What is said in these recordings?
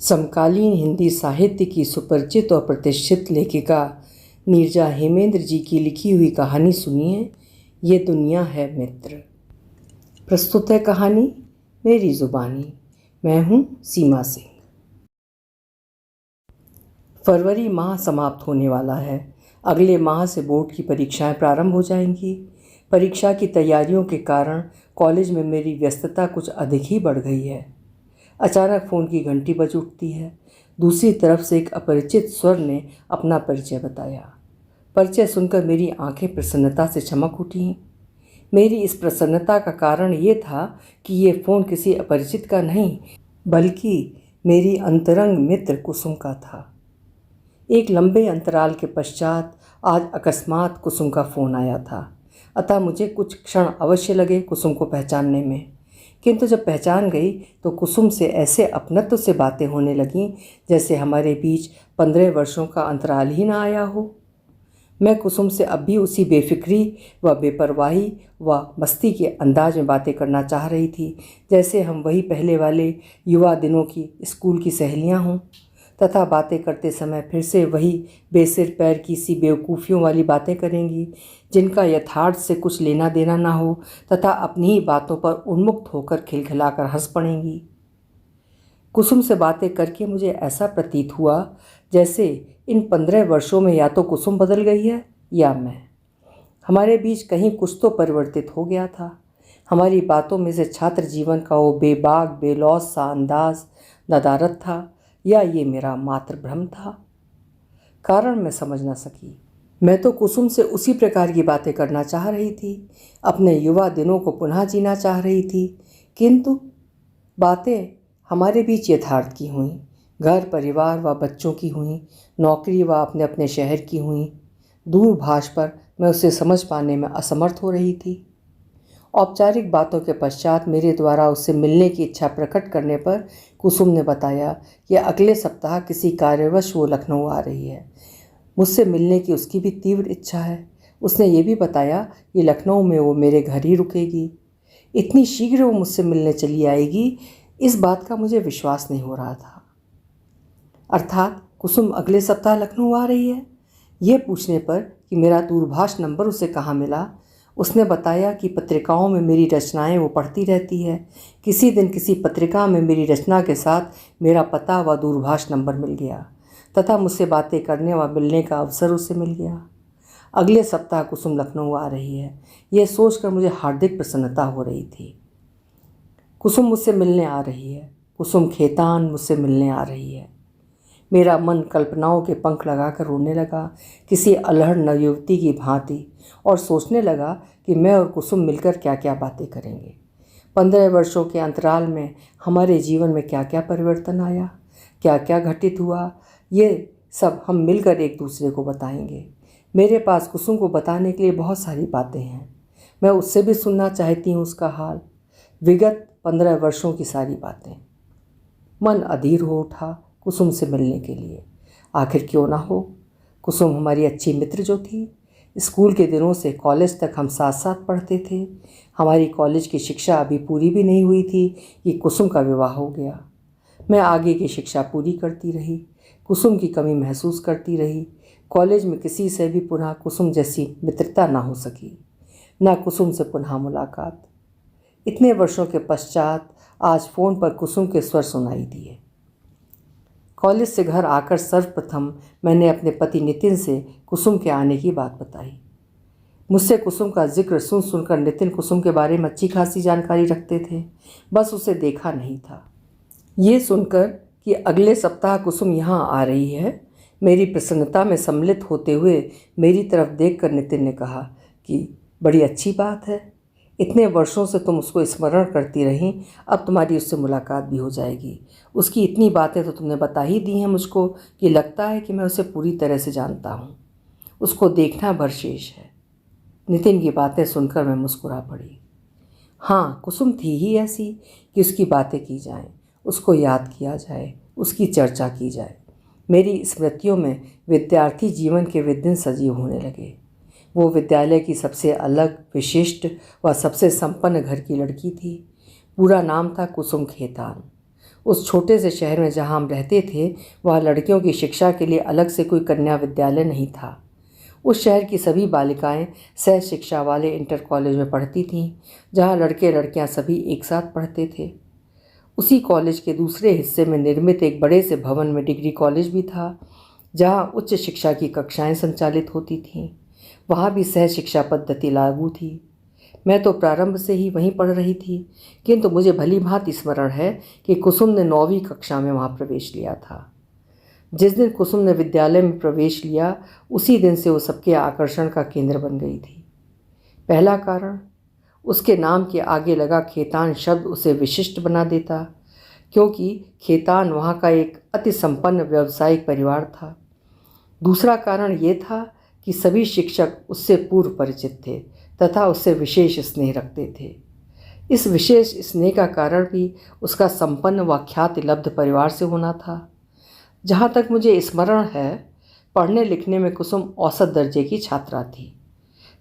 समकालीन हिंदी साहित्य की सुपरिचित और प्रतिष्ठित लेखिका नीरजा हेमेंद्र जी की लिखी हुई कहानी सुनिए, ये दुनिया है मित्र। प्रस्तुत है कहानी मेरी ज़ुबानी। मैं हूँ सीमा सिंह। फरवरी माह समाप्त होने वाला है। अगले माह से बोर्ड की परीक्षाएं प्रारंभ हो जाएंगी। परीक्षा की तैयारियों के कारण कॉलेज में मेरी व्यस्तता कुछ अधिक ही बढ़ गई है। अचानक फ़ोन की घंटी बज उठती है। दूसरी तरफ से एक अपरिचित स्वर ने अपना परिचय बताया। परिचय सुनकर मेरी आंखें प्रसन्नता से चमक उठीं। मेरी इस प्रसन्नता का कारण ये था कि ये फ़ोन किसी अपरिचित का नहीं, बल्कि मेरी अंतरंग मित्र कुसुम का था। एक लंबे अंतराल के पश्चात आज अकस्मात कुसुम का फ़ोन आया था। अतः मुझे कुछ क्षण अवश्य लगे कुसुम को पहचानने में, किंतु जब पहचान गई तो कुसुम से ऐसे अपनत्व से बातें होने लगीं जैसे हमारे बीच 15 वर्षों का अंतराल ही ना आया हो। मैं कुसुम से अब भी उसी बेफिक्री व बेपरवाही व मस्ती के अंदाज में बातें करना चाह रही थी जैसे हम वही पहले वाले युवा दिनों की स्कूल की सहेलियां हों, तथा बातें करते समय फिर से वही बेसिर पैर की सी बेवकूफ़ियों वाली बातें करेंगी जिनका यथार्थ से कुछ लेना देना ना हो, तथा अपनी ही बातों पर उन्मुक्त होकर खिलखिलाकर हंस पड़ेंगी। कुसुम से बातें करके मुझे ऐसा प्रतीत हुआ जैसे इन 15 वर्षों में या तो कुसुम बदल गई है या मैं। हमारे बीच कहीं कुछ तो परिवर्तित हो गया था। हमारी बातों में से छात्र जीवन का वो बेबाक बेलौस सा अंदाज नदारत था, या ये मेरा मात्र भ्रम था। कारण मैं समझ न सकी। मैं तो कुसुम से उसी प्रकार की बातें करना चाह रही थी, अपने युवा दिनों को पुनः जीना चाह रही थी, किंतु बातें हमारे बीच यथार्थ की हुई, घर परिवार व बच्चों की हुई, नौकरी व अपने अपने शहर की हुई। दूरभाष पर मैं उसे समझ पाने में असमर्थ हो रही थी। औपचारिक बातों के पश्चात मेरे द्वारा उससे मिलने की इच्छा प्रकट करने पर कुसुम ने बताया कि अगले सप्ताह किसी कार्यवश वो लखनऊ आ रही है। मुझसे मिलने की उसकी भी तीव्र इच्छा है। उसने ये भी बताया कि लखनऊ में वो मेरे घर ही रुकेगी। इतनी शीघ्र वो मुझसे मिलने चली आएगी, इस बात का मुझे विश्वास नहीं हो रहा था। अर्थात कुसुम अगले सप्ताह लखनऊ आ रही है। ये पूछने पर कि मेरा दूरभाष नंबर उसे कहाँ मिला, उसने बताया कि पत्रिकाओं में मेरी रचनाएं वो पढ़ती रहती है। किसी दिन किसी पत्रिका में मेरी रचना के साथ मेरा पता व दूरभाष नंबर मिल गया, तथा मुझसे बातें करने व मिलने का अवसर उसे मिल गया। अगले सप्ताह कुसुम लखनऊ आ रही है, यह सोचकर मुझे हार्दिक प्रसन्नता हो रही थी। कुसुम मुझसे मिलने आ रही है। कुसुम खेतान मुझसे मिलने आ रही है। मेरा मन कल्पनाओं के पंख लगाकर रोने लगा, किसी अलहड़ नवयुवती की भांति, और सोचने लगा कि मैं और कुसुम मिलकर क्या क्या बातें करेंगे। 15 वर्षों के अंतराल में हमारे जीवन में क्या क्या परिवर्तन आया, क्या क्या घटित हुआ, ये सब हम मिलकर एक दूसरे को बताएंगे। मेरे पास कुसुम को बताने के लिए बहुत सारी बातें हैं। मैं उससे भी सुनना चाहती हूँ उसका हाल, विगत 15 वर्षों की सारी बातें। मन अधीर हो उठा कुसुम से मिलने के लिए। आखिर क्यों ना हो, कुसुम हमारी अच्छी मित्र जो थी। स्कूल के दिनों से कॉलेज तक हम साथ साथ पढ़ते थे। हमारी कॉलेज की शिक्षा अभी पूरी भी नहीं हुई थी कि कुसुम का विवाह हो गया। मैं आगे की शिक्षा पूरी करती रही, कुसुम की कमी महसूस करती रही। कॉलेज में किसी से भी पुनः कुसुम जैसी मित्रता ना हो सकी, ना कुसुम से पुनः मुलाकात। इतने वर्षों के पश्चात आज फ़ोन पर कुसुम के स्वर सुनाई दिए। कॉलेज से घर आकर सर्वप्रथम मैंने अपने पति नितिन से कुसुम के आने की बात बताई। मुझसे कुसुम का जिक्र सुन सुनकर नितिन कुसुम के बारे में अच्छी खासी जानकारी रखते थे, बस उसे देखा नहीं था। ये सुनकर कि अगले सप्ताह कुसुम यहाँ आ रही है, मेरी प्रसन्नता में सम्मिलित होते हुए मेरी तरफ देखकर नितिन ने कहा कि बड़ी अच्छी बात है, इतने वर्षों से तुम उसको स्मरण करती रहीं, अब तुम्हारी उससे मुलाकात भी हो जाएगी। उसकी इतनी बातें तो तुमने बता ही दी हैं मुझको कि लगता है कि मैं उसे पूरी तरह से जानता हूँ। उसको देखना भर शेष है। नितिन की बातें सुनकर मैं मुस्कुरा पड़ी। हाँ, कुसुम थी ही ऐसी कि उसकी बातें की जाएं, उसको याद किया जाए, उसकी चर्चा की जाए। मेरी स्मृतियों में विद्यार्थी जीवन के वे दिन सजीव होने लगे। वो विद्यालय की सबसे अलग, विशिष्ट व सबसे संपन्न घर की लड़की थी। पूरा नाम था कुसुम खेतान। उस छोटे से शहर में जहाँ हम रहते थे वहाँ लड़कियों की शिक्षा के लिए अलग से कोई कन्या विद्यालय नहीं था। उस शहर की सभी बालिकाएं सह शिक्षा वाले इंटर कॉलेज में पढ़ती थीं, जहाँ लड़के लड़कियाँ सभी एक साथ पढ़ते थे। उसी कॉलेज के दूसरे हिस्से में निर्मित एक बड़े से भवन में डिग्री कॉलेज भी था, जहाँ उच्च शिक्षा की कक्षाएं संचालित होती थीं। वहाँ भी सह शिक्षा पद्धति लागू थी। मैं तो प्रारंभ से ही वहीं पढ़ रही थी, किंतु मुझे भली भांति स्मरण है कि कुसुम ने 9वीं कक्षा में वहाँ प्रवेश लिया था। जिस दिन कुसुम ने विद्यालय में प्रवेश लिया, उसी दिन से वो सबके आकर्षण का केंद्र बन गई थी। पहला कारण, उसके नाम के आगे लगा खेतान शब्द उसे विशिष्ट बना देता, क्योंकि खेतान वहाँ का एक अति संपन्न व्यावसायिक परिवार था। दूसरा कारण ये था कि सभी शिक्षक उससे पूर्व परिचित थे तथा उससे विशेष स्नेह रखते थे। इस विशेष स्नेह का कारण भी उसका संपन्न व ख्याति लब्ध परिवार से होना था। जहाँ तक मुझे स्मरण है, पढ़ने लिखने में कुसुम औसत दर्जे की छात्रा थी।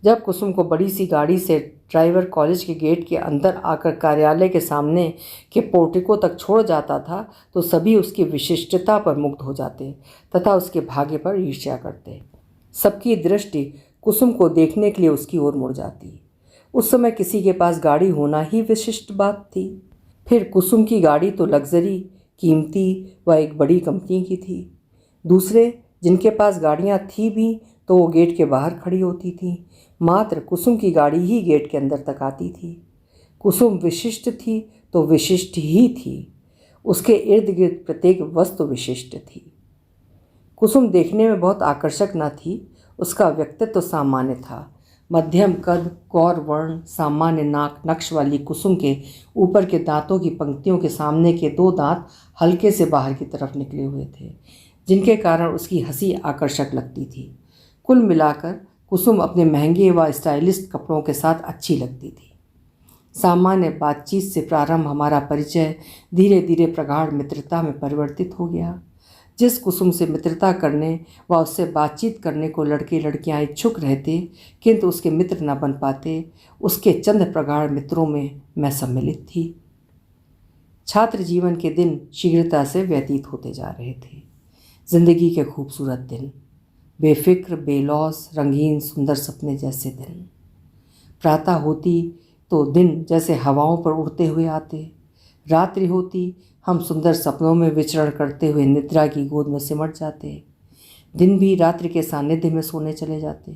जब कुसुम को बड़ी सी गाड़ी से ड्राइवर कॉलेज के गेट के अंदर आकर कार्यालय के सामने के पोर्टिको तक छोड़ जाता था, तो सभी उसकी विशिष्टता पर मुग्ध हो जाते तथा उसके भाग्य पर ईर्ष्या करते। सबकी दृष्टि कुसुम को देखने के लिए उसकी ओर मुड़ जाती। उस समय किसी के पास गाड़ी होना ही विशिष्ट बात थी। फिर कुसुम की गाड़ी तो लग्जरी, कीमती व एक बड़ी कंपनी की थी। दूसरे जिनके पास गाड़ियाँ थी भी तो वो गेट के बाहर खड़ी होती थी। मात्र कुसुम की गाड़ी ही गेट के अंदर तक आती थी। कुसुम विशिष्ट थी तो विशिष्ट ही थी। उसके इर्द गिर्द प्रत्येक वस्तु विशिष्ट थी। कुसुम देखने में बहुत आकर्षक न थी, उसका व्यक्तित्व तो सामान्य था। मध्यम कद, गौर वर्ण, सामान्य नाक नक्श वाली कुसुम के ऊपर के दांतों की पंक्तियों के सामने के 2 दांत हल्के से बाहर की तरफ निकले हुए थे, जिनके कारण उसकी हंसी आकर्षक लगती थी। कुल मिलाकर कुसुम अपने महंगे व स्टाइलिस्ट कपड़ों के साथ अच्छी लगती थी। सामान्य बातचीत से प्रारंभ हमारा परिचय धीरे धीरे प्रगाढ़ मित्रता में परिवर्तित हो गया। जिस कुसुम से मित्रता करने व उससे बातचीत करने को लड़के लड़कियां इच्छुक रहते, किंतु उसके मित्र न बन पाते, उसके चंद प्रगाढ़ मित्रों में मैं सम्मिलित थी। छात्र जीवन के दिन शीघ्रता से व्यतीत होते जा रहे थे। जिंदगी के खूबसूरत दिन, बेफिक्र, बेलौस, रंगीन, सुंदर सपने जैसे दिन। प्रातः होती तो दिन जैसे हवाओं पर उड़ते हुए आते, रात्रि होती हम सुंदर सपनों में विचरण करते हुए निद्रा की गोद में सिमट जाते। दिन भी रात्रि के सानिध्य में सोने चले जाते।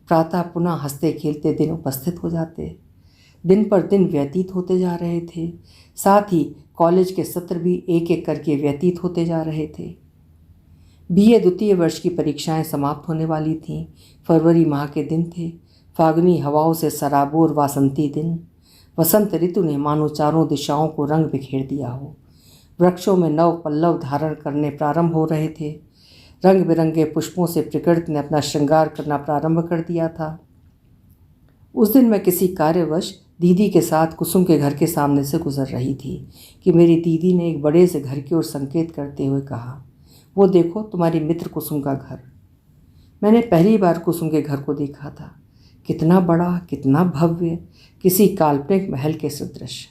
प्रातः पुनः हंसते खेलते दिन उपस्थित हो जाते। दिन पर दिन व्यतीत होते जा रहे थे। साथ ही कॉलेज के सत्र भी एक एक करके व्यतीत होते जा रहे थे। बीए द्वितीय वर्ष की परीक्षाएं समाप्त होने वाली थीं। फरवरी माह के दिन थे। फागुनी हवाओं से सराबोर वासंती दिन। वसंत ऋतु ने मानो चारों दिशाओं को रंग बिखेर दिया हो। वृक्षों में नव पल्लव धारण करने प्रारंभ हो रहे थे। रंग बिरंगे पुष्पों से प्रकृति ने अपना श्रृंगार करना प्रारंभ कर दिया था। उस दिन मैं किसी कार्यवश दीदी के साथ कुसुम के घर के सामने से गुजर रही थी कि मेरी दीदी ने एक बड़े से घर की ओर संकेत करते हुए कहा, वो देखो तुम्हारी मित्र कुसुम का घर। मैंने पहली बार कुसुम के घर को देखा था। कितना बड़ा, कितना भव्य, किसी काल्पनिक महल के सदृश।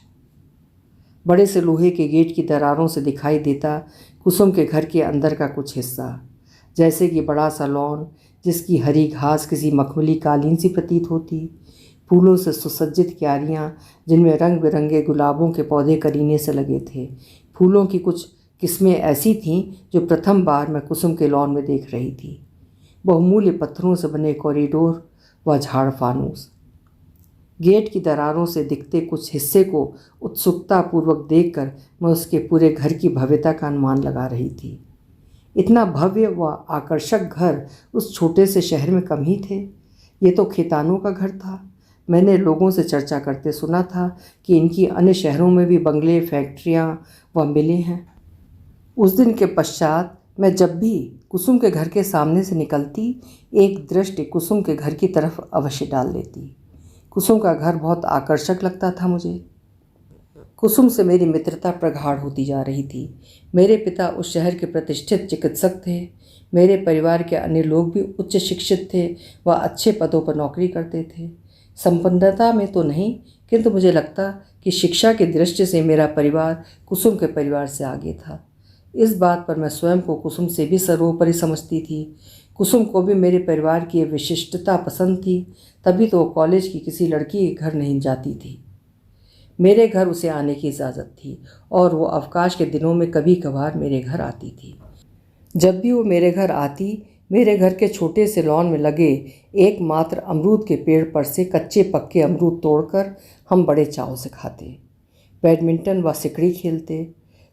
बड़े से लोहे के गेट की दरारों से दिखाई देता कुसुम के घर के अंदर का कुछ हिस्सा, जैसे कि बड़ा सा लॉन जिसकी हरी घास किसी मखमली कालीन सी प्रतीत होती, फूलों से सुसज्जित क्यारियाँ जिनमें रंग बिरंगे गुलाबों के पौधे करीने से लगे थे। फूलों की कुछ किस्में ऐसी थीं जो प्रथम बार मैं कुसुम के लॉन में देख रही थी। बहुमूल्य पत्थरों से बने कॉरिडोर व झाड़ फानूस। गेट की दरारों से दिखते कुछ हिस्से को उत्सुकतापूर्वक देखकर मैं उसके पूरे घर की भव्यता का अनुमान लगा रही थी। इतना भव्य व आकर्षक घर उस छोटे से शहर में कम ही थे। ये तो खेतानों का घर था। मैंने लोगों से चर्चा करते सुना था कि इनकी अन्य शहरों में भी बंगले, फैक्ट्रियाँ व मिलें हैं। उस दिन के पश्चात मैं जब भी कुसुम के घर के सामने से निकलती, एक दृष्टि कुसुम के घर की तरफ अवश्य डाल लेती। कुसुम का घर बहुत आकर्षक लगता था मुझे। कुसुम से मेरी मित्रता प्रगाढ़ होती जा रही थी। मेरे पिता उस शहर के प्रतिष्ठित चिकित्सक थे। मेरे परिवार के अन्य लोग भी उच्च शिक्षित थे व अच्छे पदों पर नौकरी करते थे। संपन्नता में तो नहीं, किंतु मुझे लगता कि शिक्षा की दृष्टि से मेरा परिवार कुसुम के परिवार से आगे था। इस बात पर मैं स्वयं को कुसुम से भी सर्वोपरि समझती थी। कुसुम को भी मेरे परिवार की ये विशिष्टता पसंद थी, तभी तो वो कॉलेज की किसी लड़की के घर नहीं जाती थी। मेरे घर उसे आने की इजाज़त थी और वो अवकाश के दिनों में कभी कभार मेरे घर आती थी। जब भी वो मेरे घर आती, मेरे घर के छोटे से लॉन में लगे एकमात्र अमरूद के पेड़ पर से कच्चे पक्के अमरूद तोड़कर हम बड़े चाव से खाते, बैडमिंटन व सिकड़ी खेलते।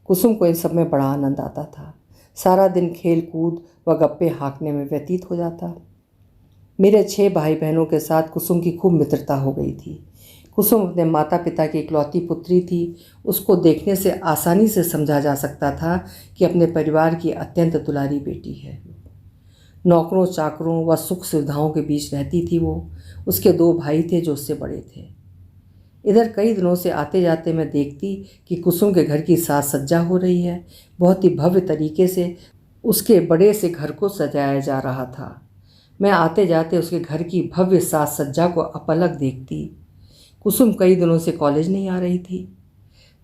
कुसुम को इन सब में बड़ा आनंद आता था। सारा दिन खेल कूद व गप्पे हाँकने में व्यतीत हो जाता। मेरे 6 भाई बहनों के साथ कुसुम की खूब मित्रता हो गई थी। कुसुम अपने माता पिता की इकलौती पुत्री थी। उसको देखने से आसानी से समझा जा सकता था कि अपने परिवार की अत्यंत दुलारी बेटी है। नौकरों चाकरों व सुख सुविधाओं के बीच रहती थी वो। उसके 2 भाई थे जो उससे बड़े थे। इधर कई दिनों से आते जाते मैं देखती कि कुसुम के घर की साज सज्जा हो रही है। बहुत ही भव्य तरीके से उसके बड़े से घर को सजाया जा रहा था। मैं आते जाते उसके घर की भव्य साज सज्जा को अपलक देखती। कुसुम कई दिनों से कॉलेज नहीं आ रही थी।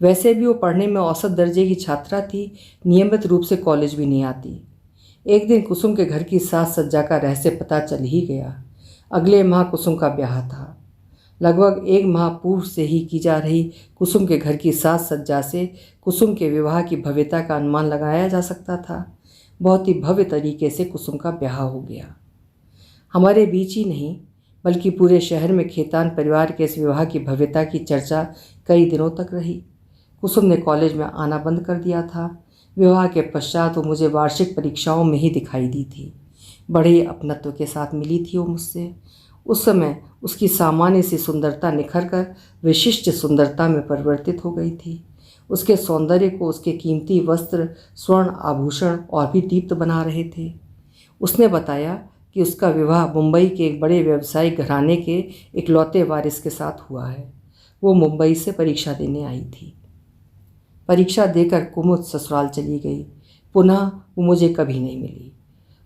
वैसे भी वो पढ़ने में औसत दर्जे की छात्रा थी, नियमित रूप से कॉलेज भी नहीं आती। एक दिन कुसुम के घर की साज सज्जा का रहस्य पता चल ही गया। अगले माह कुसुम का ब्याह था। लगभग 1 माह पूर्व से ही की जा रही कुसुम के घर की साज सज्जा से कुसुम के विवाह की भव्यता का अनुमान लगाया जा सकता था। बहुत ही भव्य तरीके से कुसुम का ब्याह हो गया। हमारे बीच ही नहीं बल्कि पूरे शहर में खेतान परिवार के इस विवाह की भव्यता की चर्चा कई दिनों तक रही। कुसुम ने कॉलेज में आना बंद कर दिया था। विवाह के पश्चात वो मुझे वार्षिक परीक्षाओं में ही दिखाई दी थी। बड़े ही अपनत्व के साथ मिली थी वो मुझसे। उस समय उसकी सामान्य सी सुंदरता निखर कर विशिष्ट सुंदरता में परिवर्तित हो गई थी। उसके सौंदर्य को उसके कीमती वस्त्र, स्वर्ण आभूषण और भी दीप्त बना रहे थे। उसने बताया कि उसका विवाह मुंबई के एक बड़े व्यावसायिक घराने के इकलौते वारिस के साथ हुआ है। वो मुंबई से परीक्षा देने आई थी। परीक्षा देकर कुमुद ससुराल चली गई। पुनः वो मुझे कभी नहीं मिली।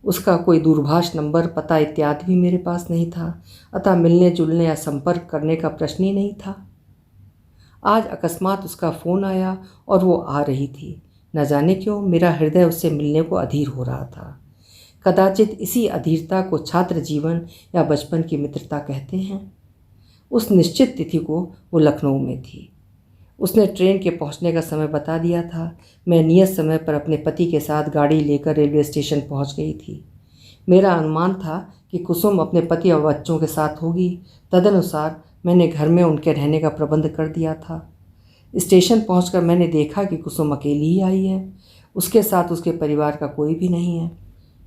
उसका कोई दूरभाष नंबर, पता इत्यादि भी मेरे पास नहीं था, अतः मिलने जुलने या संपर्क करने का प्रश्न ही नहीं था। आज अकस्मात उसका फ़ोन आया और वो आ रही थी। न जाने क्यों मेरा हृदय उससे मिलने को अधीर हो रहा था। कदाचित इसी अधीरता को छात्र जीवन या बचपन की मित्रता कहते हैं। उस निश्चित तिथि को वो लखनऊ में थी। उसने ट्रेन के पहुंचने का समय बता दिया था। मैं नियत समय पर अपने पति के साथ गाड़ी लेकर रेलवे स्टेशन पहुंच गई थी। मेरा अनुमान था कि कुसुम अपने पति और बच्चों के साथ होगी। तदनुसार मैंने घर में उनके रहने का प्रबंध कर दिया था। स्टेशन पहुंचकर मैंने देखा कि कुसुम अकेली ही आई है। उसके साथ उसके परिवार का कोई भी नहीं है।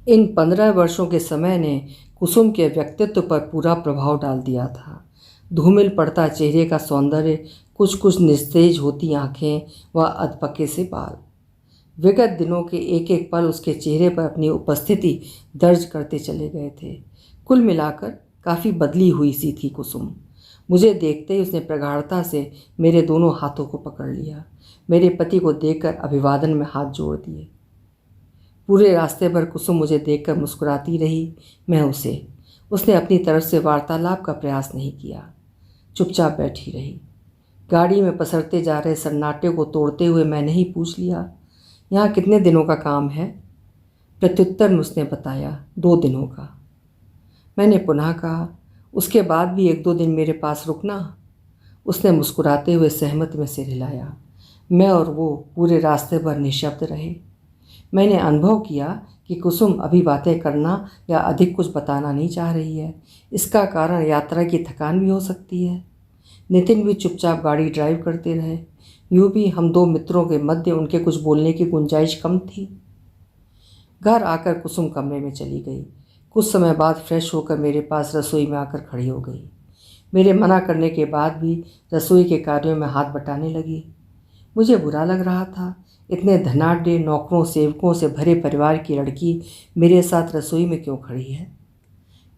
इन 15 वर्षों के समय ने कुसुम के व्यक्तित्व पर पूरा प्रभाव डाल दिया था। धूमिल पड़ता चेहरे का सौंदर्य, कुछ कुछ निस्तेज होती आँखें व अधपके से बाल, विगत दिनों के एक एक पल उसके चेहरे पर अपनी उपस्थिति दर्ज करते चले गए थे। कुल मिलाकर काफ़ी बदली हुई सी थी कुसुम। मुझे देखते ही उसने प्रगाढ़ता से मेरे दोनों हाथों को पकड़ लिया। मेरे पति को देखकर अभिवादन में हाथ जोड़ दिए। पूरे रास्ते भर कुसुम मुझे देखकर मुस्कुराती रही, मैं उसे। उसने अपनी तरफ से वार्तालाप का प्रयास नहीं किया, चुपचाप बैठी रही। गाड़ी में पसरते जा रहे सन्नाटे को तोड़ते हुए मैंने ही पूछ लिया, यहाँ कितने दिनों का काम है? प्रत्युत्तर में उसने बताया, 2 दिनों का। मैंने पुनः कहा, उसके बाद भी 1-2 दिन मेरे पास रुकना। उसने मुस्कुराते हुए सहमत में सिर हिलाया। मैं और वो पूरे रास्ते भर निशब्द रहे। मैंने अनुभव किया कि कुसुम अभी बातें करना या अधिक कुछ बताना नहीं चाह रही है। इसका कारण यात्रा की थकान भी हो सकती है। नितिन भी चुपचाप गाड़ी ड्राइव करते रहे। यूँ भी हम 2 मित्रों के मध्य उनके कुछ बोलने की गुंजाइश कम थी। घर आकर कुसुम कमरे में चली गई। कुछ समय बाद फ्रेश होकर मेरे पास रसोई में आकर खड़ी हो गई। मेरे मना करने के बाद भी रसोई के कार्यों में हाथ बटाने लगी। मुझे बुरा लग रहा था। इतने धनाढ्य नौकरों सेवकों से भरे परिवार की लड़की मेरे साथ रसोई में क्यों खड़ी है?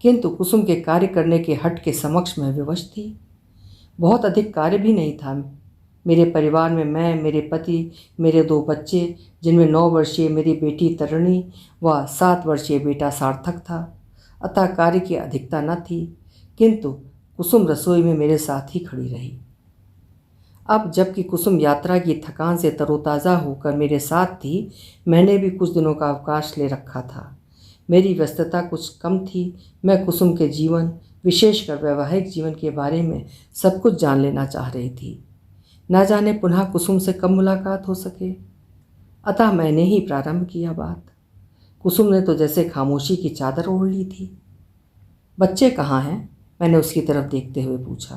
किंतु कुसुम के कार्य करने के हट के समक्ष मैं विवश थी। बहुत अधिक कार्य भी नहीं था। मेरे परिवार में मैं, मेरे पति, मेरे 2 बच्चे, जिनमें 9 वर्षीय मेरी बेटी तरुणी व 7 वर्षीय बेटा सार्थक था। अतः कार्य की अधिकता न थी, किंतु कुसुम रसोई में मेरे साथ ही खड़ी रही। अब जबकि कुसुम यात्रा की थकान से तरोताज़ा होकर मेरे साथ थी, मैंने भी कुछ दिनों का अवकाश ले रखा था। मेरी व्यस्तता कुछ कम थी। मैं कुसुम के जीवन, विशेषकर वैवाहिक जीवन के बारे में सब कुछ जान लेना चाह रही थी। न जाने पुनः कुसुम से कब मुलाकात हो सके। अतः मैंने ही प्रारंभ किया बात। कुसुम ने तो जैसे खामोशी की चादर ओढ़ ली थी। बच्चे कहाँ हैं? मैंने उसकी तरफ देखते हुए पूछा।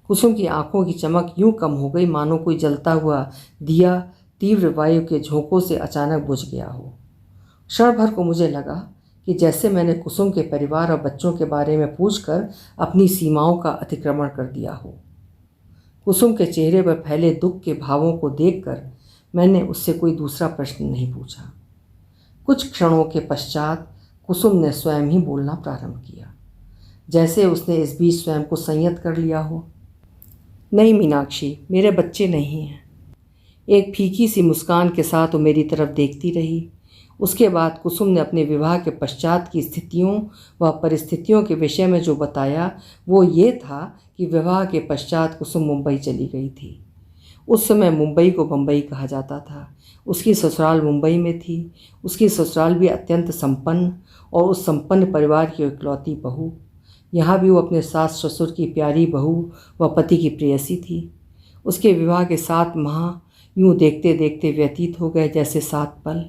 कुसुम की आंखों की चमक यूं कम हो गई मानो कोई जलता हुआ दिया तीव्र वायु के झोंकों से अचानक बुझ गया हो। क्षण भर को मुझे लगा कि जैसे मैंने कुसुम के परिवार और बच्चों के बारे में पूछकर अपनी सीमाओं का अतिक्रमण कर दिया हो। कुसुम के चेहरे पर फैले दुख के भावों को देखकर मैंने उससे कोई दूसरा प्रश्न नहीं पूछा। कुछ क्षणों के पश्चात कुसुम ने स्वयं ही बोलना प्रारंभ किया, जैसे उसने इस बीच स्वयं को संयत कर लिया हो। नहीं मीनाक्षी, मेरे बच्चे नहीं हैं। एक फीकी सी मुस्कान के साथ वो मेरी तरफ देखती रही। उसके बाद कुसुम ने अपने विवाह के पश्चात की स्थितियों व परिस्थितियों के विषय में जो बताया वो ये था कि विवाह के पश्चात कुसुम मुंबई चली गई थी। उस समय मुंबई को बम्बई कहा जाता था। उसकी ससुराल मुंबई में थी। उसकी ससुराल भी अत्यंत संपन्न और उस संपन्न परिवार की इकलौती बहू। यहाँ भी वो अपने सास ससुर की प्यारी बहू व पति की प्रेयसी थी। उसके विवाह के 7 माह यूँ देखते देखते व्यतीत हो गए जैसे 7 पल।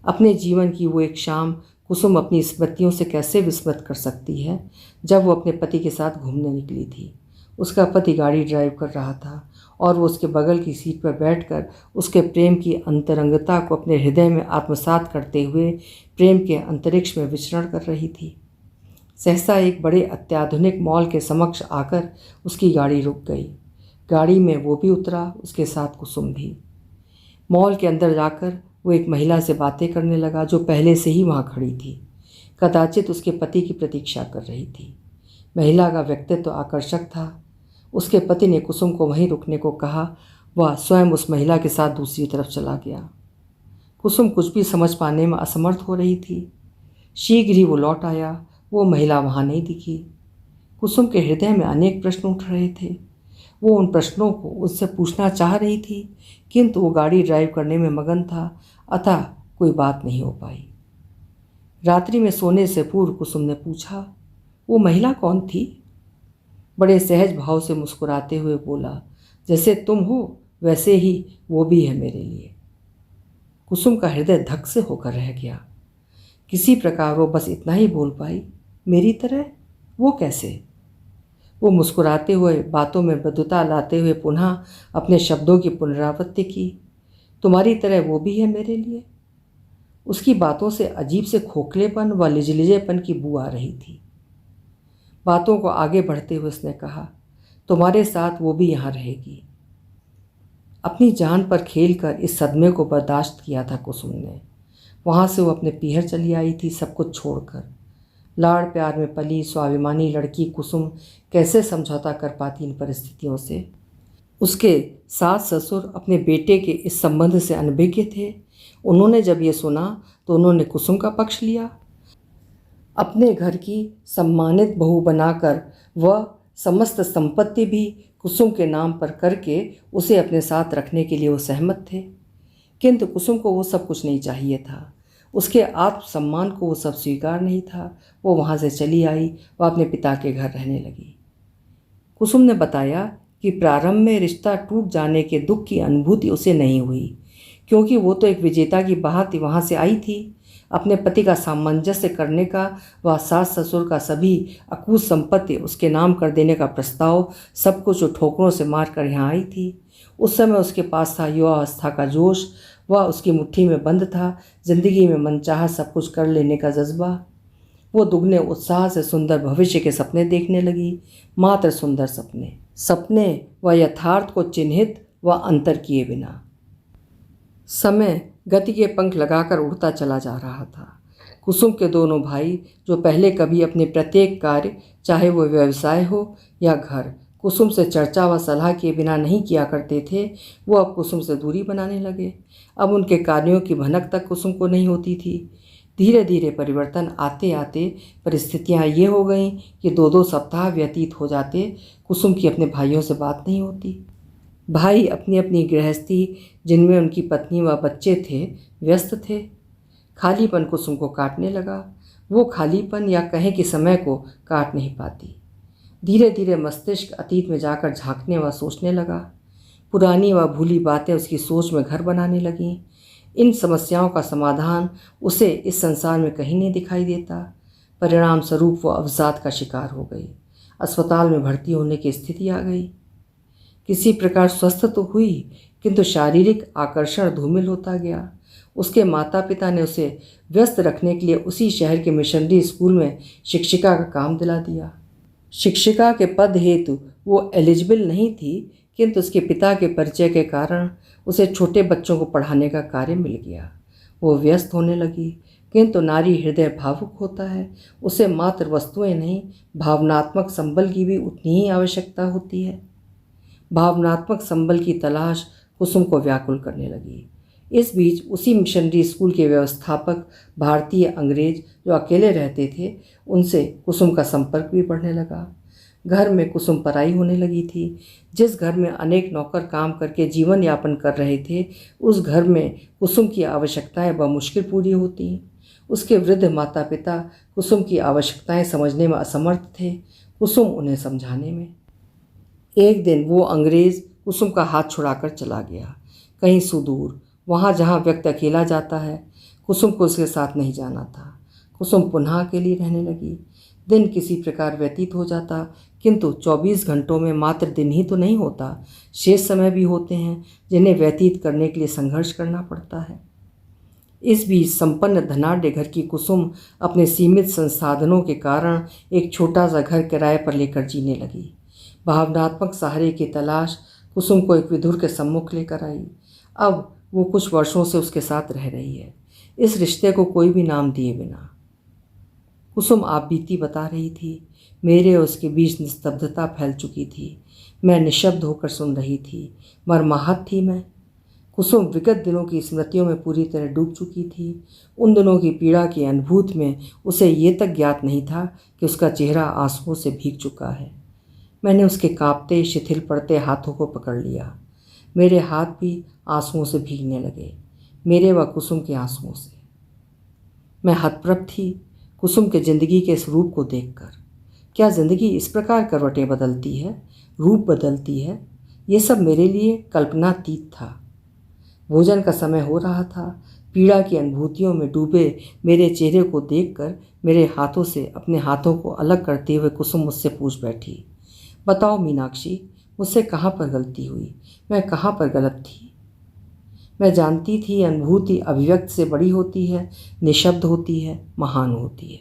अपने जीवन की वो एक शाम कुसुम अपनी स्मृतियों से कैसे विस्मृत कर सकती है, जब वो अपने पति के साथ घूमने निकली थी। उसका पति गाड़ी ड्राइव कर रहा था और वो उसके बगल की सीट पर बैठकर उसके प्रेम की अंतरंगता को अपने हृदय में आत्मसात करते हुए प्रेम के अंतरिक्ष में विचरण कर रही थी। सहसा एक बड़े अत्याधुनिक मॉल के समक्ष आकर उसकी गाड़ी रुक गई। गाड़ी में वो भी उतरा, उसके साथ कुसुम भी। मॉल के अंदर जाकर वो एक महिला से बातें करने लगा जो पहले से ही वहाँ खड़ी थी। कदाचित उसके पति की प्रतीक्षा कर रही थी। महिला का व्यक्तित्व आकर्षक था। उसके पति ने कुसुम को वहीं रुकने को कहा। वह स्वयं उस महिला के साथ दूसरी तरफ चला गया। कुसुम कुछ भी समझ पाने में असमर्थ हो रही थी। शीघ्र ही वो लौट आया। वो महिला वहाँ नहीं दिखी। कुसुम के हृदय में अनेक प्रश्न उठ रहे थे। वो उन प्रश्नों को उससे पूछना चाह रही थी, किंतु वो गाड़ी ड्राइव करने में मगन था, अतः कोई बात नहीं हो पाई। रात्रि में सोने से पूर्व कुसुम ने पूछा, वो महिला कौन थी? बड़े सहज भाव से मुस्कुराते हुए बोला, जैसे तुम हो वैसे ही वो भी है मेरे लिए। कुसुम का हृदय धक से होकर रह गया। किसी प्रकार वो बस इतना ही बोल पाई, मेरी तरह? वो कैसे? वो मुस्कुराते हुए बातों में मृदुता लाते हुए पुनः अपने शब्दों की पुनरावृत्ति की, तुम्हारी तरह वो भी है मेरे लिए। उसकी बातों से अजीब से खोखलेपन व लिजलिजेपन की बू आ रही थी। बातों को आगे बढ़ते हुए उसने कहा, तुम्हारे साथ वो भी यहाँ रहेगी। अपनी जान पर खेलकर इस सदमे को बर्दाश्त किया था कुसुम ने। वहाँ से वो अपने पीहर चली आई थी, सब कुछ छोड़कर। लाड़ प्यार में पली स्वाभिमानी लड़की कुसुम कैसे समझौता कर पाती इन परिस्थितियों से? उसके सास ससुर अपने बेटे के इस संबंध से अनभिज्ञ थे। उन्होंने जब ये सुना तो उन्होंने कुसुम का पक्ष लिया। अपने घर की सम्मानित बहू बनाकर वह समस्त संपत्ति भी कुसुम के नाम पर करके उसे अपने साथ रखने के लिए वो सहमत थे। किंतु कुसुम को वो सब कुछ नहीं चाहिए था। उसके आत्मसम्मान को वो सब स्वीकार नहीं था। वो वहाँ से चली आई, वह अपने पिता के घर रहने लगी। कुसुम ने बताया कि प्रारंभ में रिश्ता टूट जाने के दुख की अनुभूति उसे नहीं हुई, क्योंकि वो तो एक विजेता की भांति वहाँ से आई थी। अपने पति का सामंजस्य करने का व सास ससुर का सभी अकूत संपत्ति उसके नाम कर देने का प्रस्ताव सब कुछ ठोकरों से मार कर यहाँ आई थी। उस समय उसके पास था युवावस्था का जोश, वह उसकी मुट्ठी में बंद था जिंदगी में मनचाहा सब कुछ कर लेने का जज्बा। वो दुगने उत्साह से सुंदर भविष्य के सपने देखने लगी, मात्र सुंदर सपने, सपने व यथार्थ को चिन्हित व अंतर किए बिना। समय गति के पंख लगाकर उड़ता चला जा रहा था। कुसुम के दोनों भाई, जो पहले कभी अपने प्रत्येक कार्य, चाहे वो व्यवसाय हो या घर, कुसुम से चर्चा व सलाह किए बिना नहीं किया करते थे, वो अब कुसुम से दूरी बनाने लगे। अब उनके कार्यों की भनक तक कुसुम को नहीं होती थी। धीरे धीरे परिवर्तन आते आते परिस्थितियाँ ये हो गईं कि 2-2 सप्ताह व्यतीत हो जाते, कुसुम की अपने भाइयों से बात नहीं होती। भाई अपनी अपनी गृहस्थी, जिनमें उनकी पत्नी व बच्चे थे, व्यस्त थे। खालीपन कुसुम को काटने लगा। वो खालीपन या कहें कि समय को काट नहीं पाती। धीरे धीरे मस्तिष्क अतीत में जाकर झांकने व सोचने लगा। पुरानी व भूली बातें उसकी सोच में घर बनाने लगीं। इन समस्याओं का समाधान उसे इस संसार में कहीं नहीं दिखाई देता। परिणाम स्वरूप वो अवसाद का शिकार हो गई। अस्पताल में भर्ती होने की स्थिति आ गई। किसी प्रकार स्वस्थ तो हुई, किंतु शारीरिक आकर्षण धूमिल होता गया। उसके माता पिता ने उसे व्यस्त रखने के लिए उसी शहर के मिशनरी स्कूल में शिक्षिका का काम दिला दिया। शिक्षिका के पद हेतु वो एलिजिबल नहीं थी, किंतु उसके पिता के परिचय के कारण उसे छोटे बच्चों को पढ़ाने का कार्य मिल गया। वो व्यस्त होने लगी, किंतु नारी हृदय भावुक होता है। उसे मात्र वस्तुएं नहीं, भावनात्मक संबल की भी उतनी ही आवश्यकता होती है। भावनात्मक संबल की तलाश कुसुम को व्याकुल करने लगी। इस बीच उसी मिशनरी स्कूल के व्यवस्थापक भारतीय अंग्रेज जो अकेले रहते थे, उनसे कुसुम का संपर्क भी बढ़ने लगा। घर में कुसुम पराई होने लगी थी। जिस घर में अनेक नौकर काम करके जीवन यापन कर रहे थे, उस घर में कुसुम की आवश्यकताएं बमुश्किल पूरी होती। उसके वृद्ध माता पिता कुसुम की आवश्यकताएं समझने में असमर्थ थे, कुसुम उन्हें समझाने में। एक दिन वो अंग्रेज कुसुम का हाथ छुड़ाकर चला गया, कहीं सुदूर, वहाँ जहाँ व्यक्ति अकेला जाता है। कुसुम को उसके साथ नहीं जाना था। कुसुम पुनः अकेली रहने लगी। दिन किसी प्रकार व्यतीत हो जाता, किंतु 24 घंटों में मात्र दिन ही तो नहीं होता, शेष समय भी होते हैं जिन्हें व्यतीत करने के लिए संघर्ष करना पड़ता है। इस बीच संपन्न धनाढ्य घर की कुसुम अपने सीमित संसाधनों के कारण एक छोटा सा घर किराए पर लेकर जीने लगी। भावनात्मक सहारे की तलाश कुसुम को एक विधुर के सम्मुख लेकर आई। अब वो कुछ वर्षों से उसके साथ रह रही है, इस रिश्ते को कोई भी नाम दिए बिना। कुसुम आप बीती बता रही थी। मेरे और उसके बीच निस्तब्धता फैल चुकी थी। मैं निशब्द होकर सुन रही थी। मर्माहत थी मैं। कुसुम विगत दिनों की स्मृतियों में पूरी तरह डूब चुकी थी। उन दिनों की पीड़ा की अनुभूति में उसे ये तक ज्ञात नहीं था कि उसका चेहरा आंसुओं से भीग चुका है। मैंने उसके कांपते शिथिल पड़ते हाथों को पकड़ लिया। मेरे हाथ भी आंसुओं से भीगने लगे, मेरे व कुसुम के आंसुओं से। मैं हतप्रभ थी कुसुम के जिंदगी के इस रूप को देखकर। क्या जिंदगी इस प्रकार करवटें बदलती है, रूप बदलती है? ये सब मेरे लिए कल्पनातीत था। भोजन का समय हो रहा था। पीड़ा की अनुभूतियों में डूबे मेरे चेहरे को देखकर मेरे हाथों से अपने हाथों को अलग करते हुए कुसुम मुझसे पूछ बैठी, बताओ मीनाक्षी, मुझसे कहाँ पर गलती हुई? मैं कहाँ पर गलत थी? मैं जानती थी अनुभूति अभिव्यक्त से बड़ी होती है, निशब्द होती है, महान होती है।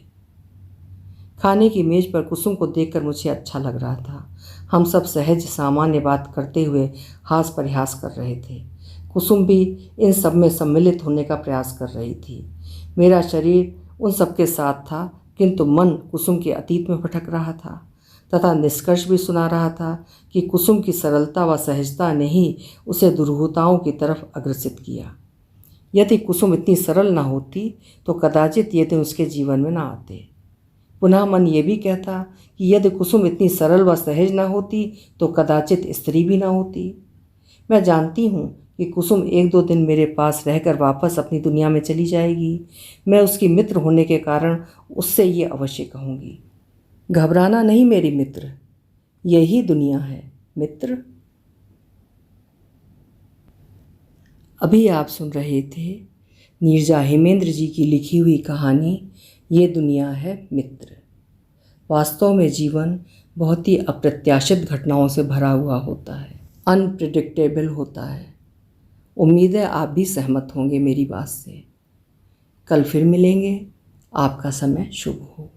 खाने की मेज पर कुसुम को देखकर मुझे अच्छा लग रहा था। हम सब सहज सामान्य बात करते हुए हास परिहास कर रहे थे। कुसुम भी इन सब में सम्मिलित होने का प्रयास कर रही थी। मेरा शरीर उन सबके साथ था, किंतु मन कुसुम के अतीत में भटक रहा था तथा निष्कर्ष भी सुना रहा था कि कुसुम की सरलता व सहजता ने ही उसे दुर्गुताओं की तरफ अग्रसित किया। यदि कुसुम इतनी सरल न होती तो कदाचित ये दिन उसके जीवन में न आते। पुनः मन ये भी कहता कि यदि कुसुम इतनी सरल व सहज न होती तो कदाचित स्त्री भी न होती। मैं जानती हूँ कि कुसुम 1-2 दिन मेरे पास रहकर वापस अपनी दुनिया में चली जाएगी। मैं उसकी मित्र होने के कारण उससे ये अवश्य कहूँगी, घबराना नहीं मेरी मित्र, यही दुनिया है मित्र। अभी आप सुन रहे थे नीरजा हेमेंद्र जी की लिखी हुई कहानी ये दुनिया है मित्र। वास्तव में जीवन बहुत ही अप्रत्याशित घटनाओं से भरा हुआ होता है, अनप्रिडिक्टेबल होता है। उम्मीद है आप भी सहमत होंगे मेरी बात से। कल फिर मिलेंगे। आपका समय शुभ हो।